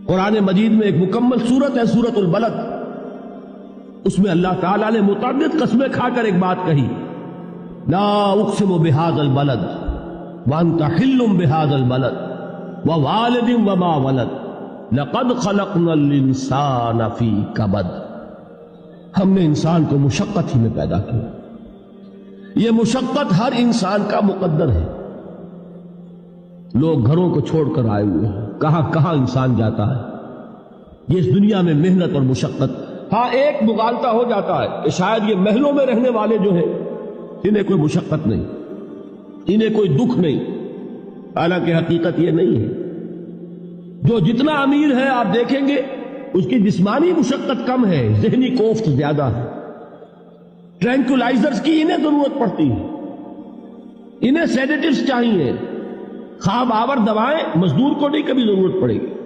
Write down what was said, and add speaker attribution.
Speaker 1: قرآن مجید میں ایک مکمل سورت ہے سورت البلد، اس میں اللہ تعالیٰ نے متعدد قسمیں کھا کر ایک بات کہی، لا اقسم بہذا البلد وانت حل بہذا البلد ووالد وما ولد لقد خلقنا الانسان فی کبد۔ ہم نے انسان کو مشقت ہی میں پیدا کیا، یہ مشقت ہر انسان کا مقدر ہے۔ لوگ گھروں کو چھوڑ کر آئے ہوئے ہیں، کہاں کہاں انسان جاتا ہے، یہ اس دنیا میں محنت اور مشقت۔ ہاں ایک مغالطہ ہو جاتا ہے کہ شاید یہ محلوں میں رہنے والے جو ہیں انہیں کوئی مشقت نہیں، انہیں کوئی دکھ نہیں، حالانکہ حقیقت یہ نہیں ہے۔ جو جتنا امیر ہے آپ دیکھیں گے اس کی جسمانی مشقت کم ہے، ذہنی کوفت زیادہ ہے۔ ٹرینکولائزرز کی انہیں ضرورت پڑتی ہے، انہیں سیڈیٹیوز چاہیے، خواب آور دوائیں مزدور کو نہیں کبھی ضرورت پڑے گی۔